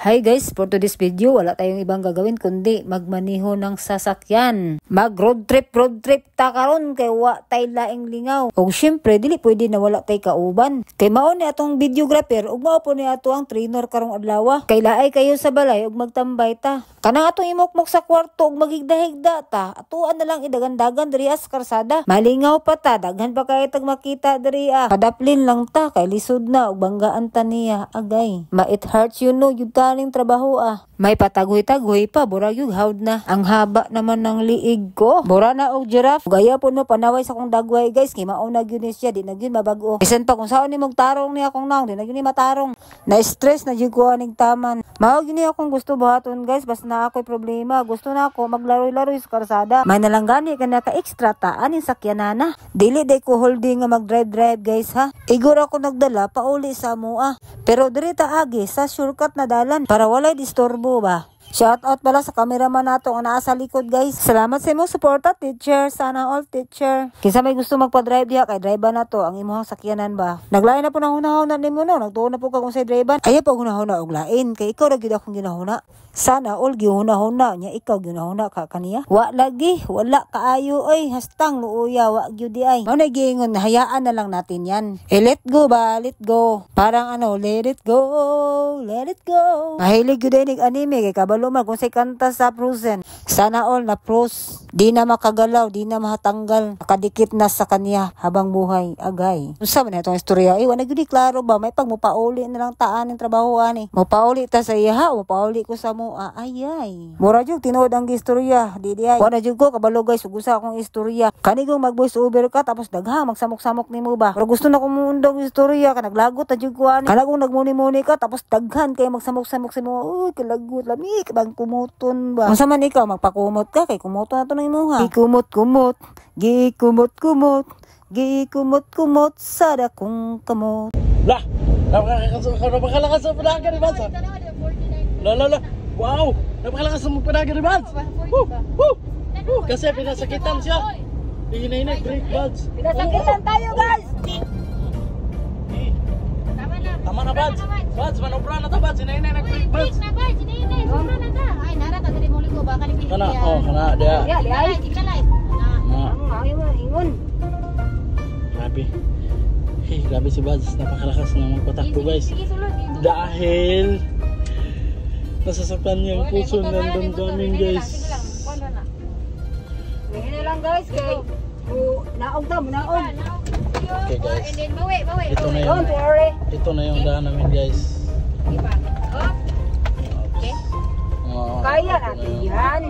Hi guys, for today's video, wala tayong ibang gagawin kundi magmaniho ng sasakyan. Mag-road trip ta karon kay wa tay laing lingaw. Og syempre, dili pwede na wala tay kauban. Kay mao ni atong videographer ug mao po ni ato ang trainer karong adlaw. Kay laay kayo sa balay ug magtambay ta. Kanang atong imokmok sa kwarto ug magigdahigda ta. Atuan na lang idagan-dagan diri as karsada. Malingaw pa ta, daghan pa kay tag makita diri ah. Kadaplin lang ta kay lisod na ug banggaan ta niya agay. It hurts you know yun taling trabaho ah. May patagoy-tagoy pa, burag yung hawd na. Ang haba naman ng liig ko. Bura na og giraffe. Gaya po no, panaway sa kong dagway guys. Kaya maunag yun siya, di na yun mabago. Bisan pa kung saan ni mong tarong niya akong naong, di na yun matarong. Na-stress na yun ko aning taman. Mahog yun akong gusto buhaton guys. Basta na ako'y problema. Gusto na ako maglaroy-laroy sa karsada. May nalanggani ka na ka-extra taan yung sakyanana. Dili day ko holding nga mag-drive-drive guys ha. Igor ako nagdala pauli sa mua. Pero dirita agi sa shortcut na dalan para walay disturbo ba. Shout out pala sa cameraman nato ang naa sa likod guys. Salamat sa imong suporta teacher. Sana all teacher. Kinsa may gusto magpa-drive diha kay driver na to ang imong sakyanan ba. Naglain na po na hunahuna nimo no. Nagtuon na po ka kung sa driver. Ay pa hunahuna og lain kay ikaw ra gyud akong ginahuna. Sana all gihunahuna nya ikaw ginahuna ka kaniya. Wa lagi, wala kaayo oy hastang luuya wa gyud di ay. Mao na giingon hayaan na lang natin yan. Let go ba, let go. Parang ano, let it go, let it go. Mahilig gyud ning anime kay kabalo man kung say kanta sa Frozen. Sana all na pros. Di na makagalaw, di na mahatanggal. Nakadikit na sa kaniya habang buhay. Agay. Unsa man itong istorya? Wa na gyud klaro ba may pag mopauli na lang taan ning trabaho ani. Mopauli ta sa iya, mopauli ko sa mo. Ayay. Mura jud tinuod ang istorya. Di ay. Wa na jud ko kabalo guys ug usa akong istorya. Kanigong mag voice over ka tapos dagha magsamok-samok nimo ba. Pero gusto na ko mundog istorya ka naglagot ta jud ko ani. Kanagong nagmuni-muni ka tapos daghan kay magsamok-samok sa mo. Uy, kalagot lami bang kumuton ba. Unsa man ikaw magpakumot ka kay kumuton na to nang imuha. Gikumot-kumot, gikumot-kumot, gikumot-kumot sa dakong kamot. Lah, napakalakas sa panaga ni Bats. La. Wow, napakalakas sa panaga ni Bats. Kasi pinasakitan siya. Hinahinay, break Bats. Pinasakitan tayo guys. Tama na Bats. Bats, manobra na ta Bats. Hinahinay, nag-break Bats. Hinahinay, sobra na ka. Ay, nara ka dali muli ko baka ni Kana, kana dia. Ya, ay, ikalay. Ayaw mo, ingon. Grabe. Hey, grabe si Bats. Napakalakas na magpatakbo guys. Sige, sulod. Dahil nasasaktan niya ang puso ng damdamin guys. Ngayon lang guys, kay naog ta, naog. Okay guys. And then bawi. Ito na yung daan namin guys. Okay. Kaya natin yan.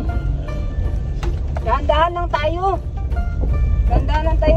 Dahan-dahan lang tayo. Dahan-dahan lang tayo